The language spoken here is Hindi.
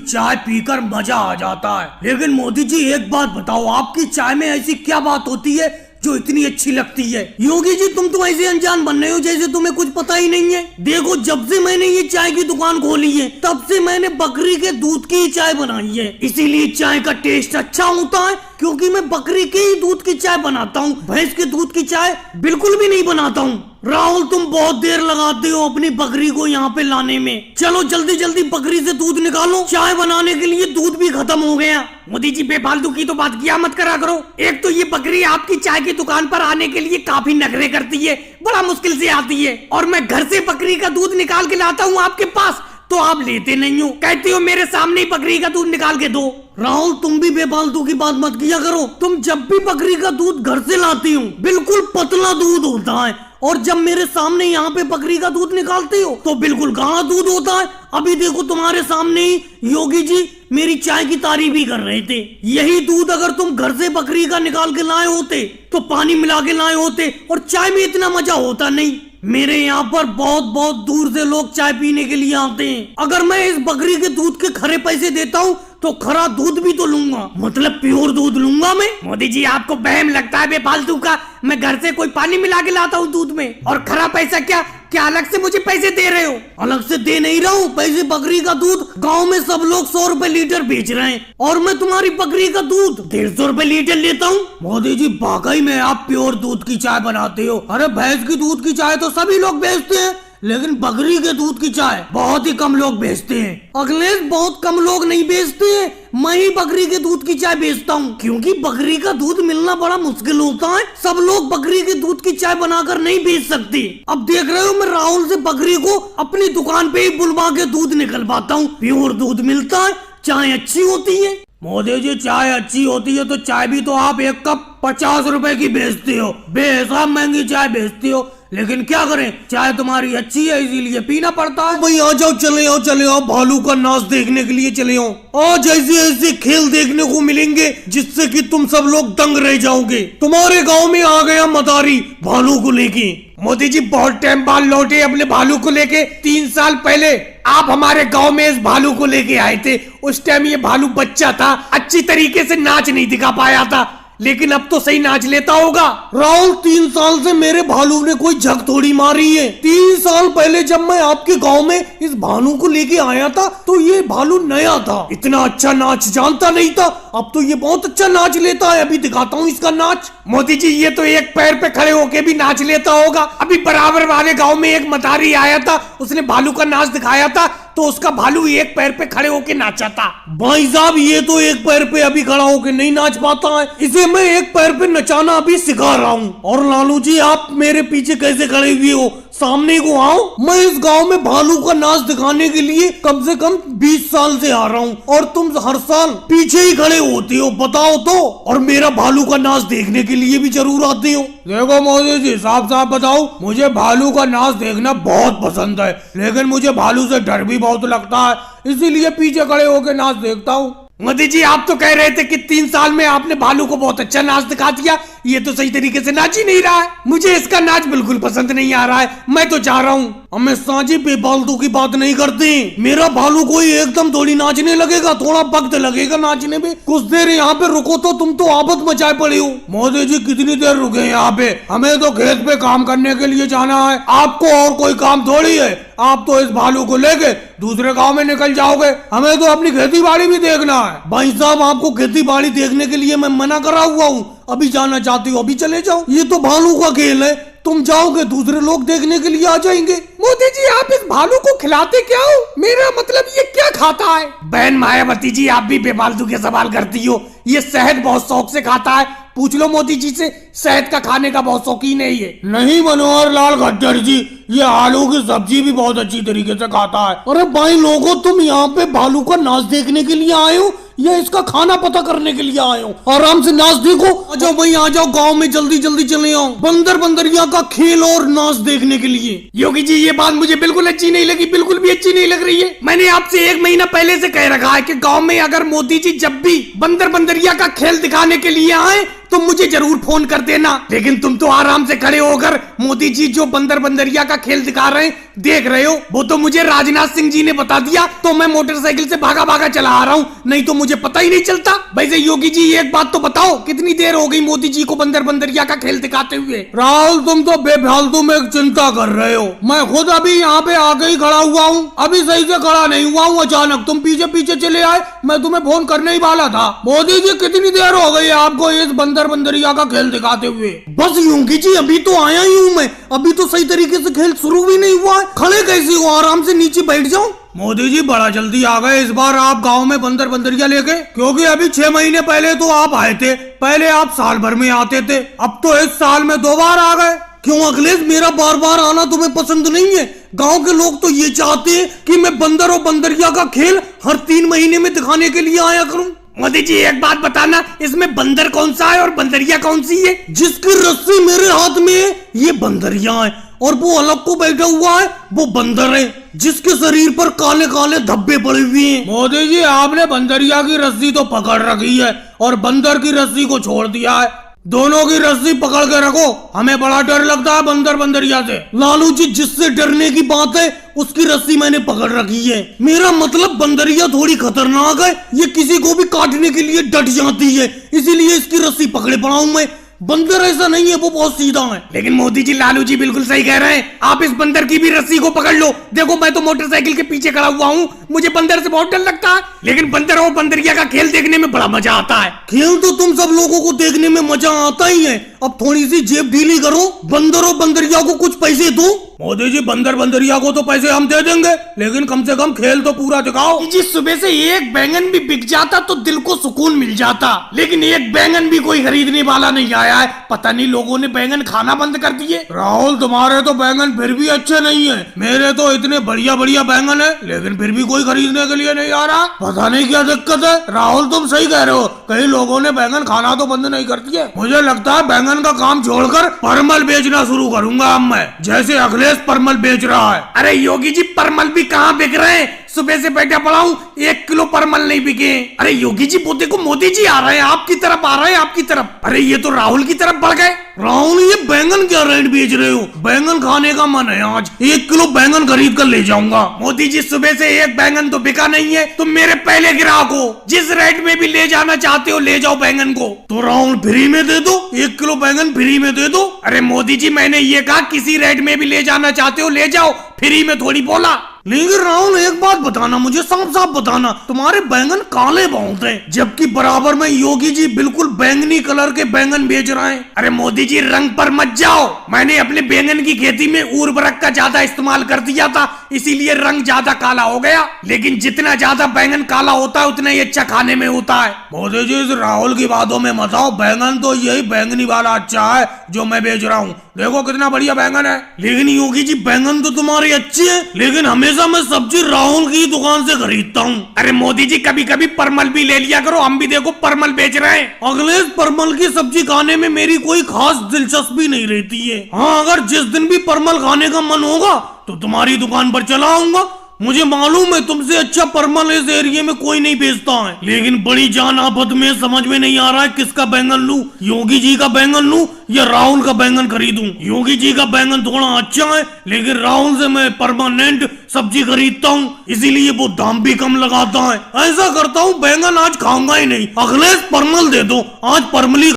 चाय पीकर मजा आ जाता है। लेकिन मोदी जी एक बात बताओ, आपकी चाय में ऐसी क्या बात होती है जो इतनी अच्छी लगती है? योगी जी तुम तो ऐसे अनजान बन रहे हो जैसे तुम्हें कुछ पता ही नहीं है। देखो जब से मैंने ये चाय की दुकान खोली है तब से मैंने बकरी के दूध की ही चाय बनाई है, इसीलिए चाय का टेस्ट अच्छा होता है क्योंकि मैं बकरी के ही दूध की चाय बनाता हूँ, भैंस के दूध की चाय बिल्कुल भी नहीं बनाता हूँ। राहुल तुम बहुत देर लगाते हो अपनी बकरी को यहाँ पे लाने में, चलो जल्दी जल्दी बकरी से दूध निकालो, चाय बनाने के लिए दूध भी खत्म हो गया। मोदी जी बेफालतू की तो बात किया मत करा करो। एक तो ये बकरी आपकी चाय की दुकान पर आने के लिए काफी नखरे करती है, बड़ा मुश्किल से आती है, और मैं घर से बकरी का दूध निकाल के लाता हूँ आपके पास तो आप लेते नहीं हो, कहते हो मेरे सामने ही बकरी का दूध निकाल के दो। राहुल तुम भी बेफालतू की बात मत किया करो। तुम जब भी बकरी का दूध घर से लाती हो बिल्कुल पतला दूध होता है, और जब मेरे सामने यहाँ पे बकरी का दूध निकालते हो तो बिल्कुल गाढ़ा दूध होता है। अभी देखो तुम्हारे सामने ही योगी जी मेरी चाय की तारीफ भी कर रहे थे। यही दूध अगर तुम घर से बकरी का निकाल के लाए होते तो पानी मिला के लाए होते और चाय में इतना मजा होता नहीं। मेरे यहाँ पर बहुत बहुत दूर से लोग चाय पीने के लिए आते हैं। अगर मैं इस बकरी के दूध के खरे पैसे देता हूँ तो खरा दूध भी तो लूंगा, मतलब प्योर दूध लूंगा मैं। मोदी जी आपको बहम लगता है बेफालतू का, मैं घर से कोई पानी मिला के लाता हूँ दूध में, और खरा पैसा क्या क्या अलग से मुझे पैसे दे रहे हो? अलग से दे नहीं रहा हूँ पैसे, बकरी का दूध गांव में सब लोग 100 रुपए लीटर बेच रहे हैं और मैं तुम्हारी बकरी का दूध 150 रुपए लीटर लेता हूँ। मोदी जी वाकई में आप प्योर दूध की चाय बनाते हो। अरे भैंस की दूध की चाय तो सभी लोग बेचते हैं, लेकिन बकरी के दूध की चाय बहुत ही कम लोग बेचते हैं। अखिलेश बहुत कम लोग नहीं बेचते हैं, मैं ही बकरी के दूध की चाय बेचता हूँ क्योंकि बकरी का दूध मिलना बड़ा मुश्किल होता है। सब लोग बकरी के दूध की चाय बनाकर नहीं बेच सकते। अब देख रहे हो मैं राहुल से बकरी को अपनी दुकान पे ही बुलवा के दूध निकलवाता हूँ, प्योर दूध मिलता है, चाय अच्छी होती है। मोदी जी चाय अच्छी होती है तो चाय भी तो आप एक कप 50 रुपए की बेचते हो, बेहिसाब महंगी चाय बेचते हो, लेकिन क्या करें चाय तुम्हारी अच्छी है इसीलिए पीना पड़ता है। भाई आ जाओ, चले आओ भालू का नाच देखने के लिए चले आओ। आज ऐसे ऐसे खेल देखने को मिलेंगे जिससे कि तुम सब लोग दंग रह जाओगे। तुम्हारे गांव में आ गया मदारी भालू को लेके। मोदी जी बहुत टाइम बाद लौटे अपने भालू को लेके। 3 साल पहले आप हमारे गांव में इस भालू को लेके आए थे, उस टाइम ये भालू बच्चा था, अच्छी तरीके से नाच नहीं दिखा पाया था, लेकिन अब तो सही नाच लेता होगा। राहुल 3 साल से मेरे भालू ने कोई झक थोड़ी मारी है। 3 साल पहले जब मैं आपके गांव में इस भालू को लेके आया था तो ये भालू नया था, इतना अच्छा नाच जानता नहीं था, अब तो ये बहुत अच्छा नाच लेता है। अभी दिखाता हूँ इसका नाच। मोदी जी ये तो एक पैर पे खड़े होके भी नाच लेता होगा। अभी बराबर वाले गाँव में एक मतारी आया था, उसने भालू का नाच दिखाया था तो उसका भालू एक पैर पे खड़े होके नाचा था। भाई साहब ये तो एक पैर पे अभी खड़ा होके नहीं नाच पाता है, इसे मैं एक पैर पे नचाना अभी सिखा रहा हूँ। और लालू जी आप मेरे पीछे कैसे खड़े हुए हो, सामने को आओ। मैं इस गांव में भालू का नाच दिखाने के लिए कम से कम 20 साल से आ रहा हूँ और तुम हर साल पीछे ही खड़े होते हो, बताओ तो। और मेरा भालू का नाच देखने के लिए भी जरूर आते हो। देखो मोदी जी साफ साफ बताओ, मुझे भालू का नाच देखना बहुत पसंद है, लेकिन मुझे भालू से डर भी बहुत लगता है, इसीलिए पीछे खड़े होकर नाच देखता हूँ। मोदी जी आप तो कह रहे थे कि 3 साल में आपने भालू को बहुत अच्छा नाच दिखा दिया, ये तो सही तरीके से नाच ही नहीं रहा है। मुझे इसका नाच बिल्कुल पसंद नहीं आ रहा है, मैं तो जा रहा हूँ। हमें साजी बेफालतू की बात नहीं करते। मेरा भालू कोई एकदम थोड़ी नाचने लगेगा, थोड़ा वक्त लगेगा नाचने में। कुछ देर यहाँ पे रुको तो तुम तो आफत मचाए पड़े हो। मोदी जी कितनी देर रुके यहाँ पे, हमें तो खेत पे काम करने के लिए जाना है, आपको और कोई काम थोड़ी है। आप तो इस भालू को लेके दूसरे गांव में निकल जाओगे, हमें तो अपनी खेती बाड़ी भी देखना है। भाई साहब आपको खेती बाड़ी देखने के लिए मैं मना करा हुआ हूँ, अभी जाना चाहते हो अभी चले जाओ, ये तो भालू का खेल है, तुम जाओगे दूसरे लोग देखने के लिए आ जाएंगे। मोदी जी आप इस भालू को खिलाते क्या हो, मेरा मतलब ये क्या खाता है? बहन मायावती जी आप भी बेफालतू के सवाल करती हो, ये शहद बहुत शौक से खाता है, पूछ लो मोदी जी से, शहद का खाने का बहुत शौकीन है ये। नहीं मनोहर लाल खट्टर जी, ये आलू की सब्जी भी बहुत अच्छी तरीके से खाता है। अरे भाई लोगों तुम यहाँ पे भालू का नाच देखने के लिए आए हो या इसका खाना पता करने के लिए आए हो? आराम से नाच देखो, आ जाओ भाई आ जाओ, गांव में जल्दी जल्दी चले आओ बंदर बंदरिया का खेल और नाच देखने के लिए। योगी जी ये बात मुझे बिल्कुल अच्छी नहीं लगी, बिल्कुल भी अच्छी नहीं लग रही है। मैंने आपसे 1 महीना पहले से कह रखा है कि गाँव में अगर मोदी जी जब भी बंदर बंदरिया का खेल दिखाने के लिए आए तुम मुझे जरूर फोन कर देना। लेकिन तुम तो आराम से खड़े होकर मोदी जी जो बंदर बंदरिया का खेल दिखा रहे हैं देख रहे हो। वो तो मुझे राजनाथ सिंह जी ने बता दिया तो मैं मोटरसाइकिल से भागा भागा चला आ रहा हूँ, नहीं तो मुझे पता ही नहीं चलता। वैसे योगी जी एक बात तो बताओ, कितनी देर हो गई मोदी जी को बंदर बंदरिया का खेल दिखाते हुए? राहुल तुम तो बेफालतू में चिंता कर रहे हो, मैं खुद अभी यहाँ पे आके ही खड़ा हुआ हूँ, अभी सही से खड़ा नहीं हुआ हूँ, अचानक तुम पीछे पीछे चले आए, मैं तुम्हें फोन करने ही वाला था। मोदी जी कितनी देर हो गई आपको इस बंदर बंदरिया का खेल दिखाते हुए? बस योगी जी अभी तो आया ही हूँ मैं, अभी तो सही तरीके से खेल शुरू भी नहीं हुआ है। खड़े कैसे हो, आराम से नीचे बैठ जाओ। मोदी जी बड़ा जल्दी आ गए इस बार आप गांव में बंदर बंदरिया लेके, क्योंकि अभी 6 महीने पहले तो आप आए थे, पहले आप साल भर में आते थे, अब तो इस साल में 2 बार आ गए। क्यों अखिलेश, मेरा बार बार आना तुम्हें पसंद नहीं है? गांव के लोग तो ये चाहते हैं कि मैं बंदर और बंदरिया का खेल हर 3 महीने में दिखाने के लिए आया करूं। मोदी जी एक बात बताना, इसमें बंदर कौन सा है और बंदरिया कौन सी है? जिसकी रस्सी मेरे हाथ में है ये बंदरिया है, और वो अलग को बैठा हुआ है वो बंदर है, जिसके शरीर पर काले काले धब्बे पड़े हुए हैं। मोदी जी आपने बंदरिया की रस्सी तो पकड़ रखी है और बंदर की रस्सी को छोड़ दिया है, दोनों की रस्सी पकड़ के रखो, हमें बड़ा डर लगता है बंदर बंदरिया से। लालू जी जिससे डरने की बात है उसकी रस्सी मैंने पकड़ रखी है। मेरा मतलब बंदरिया थोड़ी खतरनाक है, ये किसी को भी काटने के लिए डट जाती है, इसीलिए इसकी रस्सी पकड़े पड़ा हूं मैं। बंदर ऐसा नहीं है, वो बहुत सीधा है। लेकिन मोदी जी लालू जी बिल्कुल सही कह रहे हैं, आप इस बंदर की भी रस्सी को पकड़ लो। देखो मैं तो मोटरसाइकिल के पीछे खड़ा हुआ हूँ, मुझे बंदर से बहुत डर लगता है, लेकिन बंदर और बंदरिया का खेल देखने में बड़ा मजा आता है। खेल तो तुम सब लोगों को देखने में मजा आता ही है, अब थोड़ी सी जेब ढीली करो, बंदर और बंदरिया को कुछ पैसे दो। मोदी जी बंदर बंदरिया को तो पैसे हम दे देंगे, लेकिन कम से कम खेल तो पूरा दिखाओ। जी सुबह से एक बैंगन भी बिक जाता तो दिल को सुकून मिल जाता, लेकिन एक बैंगन भी कोई खरीदने वाला नहीं आया है, पता नहीं लोगों ने बैंगन खाना बंद कर दिए। राहुल तुम्हारे तो बैंगन फिर भी अच्छे नहीं है, मेरे तो इतने बढ़िया बढ़िया बैंगन है, लेकिन फिर भी कोई खरीदने के लिए नहीं आ रहा, पता नहीं क्या दिक्कत है। राहुल तुम सही कह रहे हो, कई लोगों ने बैंगन खाना तो बंद नहीं कर दिया। मुझे लगता है बैंगन का काम छोड़कर परमल बेचना शुरू करूंगा अब मैं, जैसे अखिलेश परमल बेच रहा है। अरे योगी जी परमल भी कहाँ बिक रहे हैं, सुबह से बैठा पड़ा हूँ, 1 किलो परमल नहीं बिके। अरे योगी जी वो देखो मोदी जी आ रहे हैं, आपकी तरफ आ रहे हैं, आपकी तरफ। अरे ये तो राहुल की तरफ बढ़ गए। राहुल ये बैंगन क्या रेट बेच रहे हो? बैंगन खाने का मन है आज, 1 किलो बैंगन खरीद कर ले जाऊंगा। मोदी जी सुबह से एक बैंगन तो बिका नहीं है, तुम मेरे पहले ग्राहक हो, जिस रेट में भी ले जाना चाहते हो ले जाओ बैंगन को। तो राहुल फ्री में दे दो, 1 किलो बैंगन फ्री में दे दो। अरे मोदी जी मैंने ये कहा किसी रेट में भी ले जाना चाहते हो ले जाओ, फ्री में थोड़ी बोला। लेकिन राहुल एक बात बताना मुझे, साफ साफ बताना, तुम्हारे बैंगन काले बहुत हैं, जबकि बराबर में योगी जी बिल्कुल बैंगनी कलर के बैंगन बेच रहे हैं। अरे मोदी जी रंग पर मत जाओ, मैंने अपने बैंगन की खेती में उर्वरक का ज्यादा इस्तेमाल कर दिया था, इसीलिए रंग ज्यादा काला हो गया, लेकिन जितना ज्यादा बैंगन काला होता है उतना ही अच्छा खाने में होता है। मोदी जी इस राहुल की बातों में मत आओ, बैंगन तो यही बैंगनी वाला अच्छा है जो मैं बेच रहा हूँ, देखो कितना बढ़िया बैंगन है। लेकिन योगी जी बैंगन तो तुम्हारे अच्छे हैं, लेकिन हमेशा मैं सब्जी राहुल की दुकान से खरीदता हूँ। अरे मोदी जी कभी कभी परमल भी ले लिया करो, हम भी देखो परमल बेच रहे हैं। अखिलेश परमल की सब्जी खाने में मेरी कोई खास दिलचस्पी नहीं रहती है, हाँ अगर जिस दिन भी परमल खाने का मन होगा तो तुम्हारी दुकान पर चला आऊंगा। मुझे मालूम है तुमसे अच्छा परमल इस एरिया में कोई नहीं बेचता है, लेकिन बड़ी जान आफत में समझ में नहीं आ रहा है किसका बैंगन लूं, योगी जी का बैंगन लूं या राहुल का बैंगन खरीदूं। योगी जी का बैंगन थोड़ा अच्छा है, लेकिन राहुल से मैं परमानेंट सब्जी खरीदता हूँ, इसीलिए वो दाम भी कम लगाता है। ऐसा करता हूँ बैंगन आज खाऊंगा ही नहीं, अखिलेश परमल दे दो, आज परमली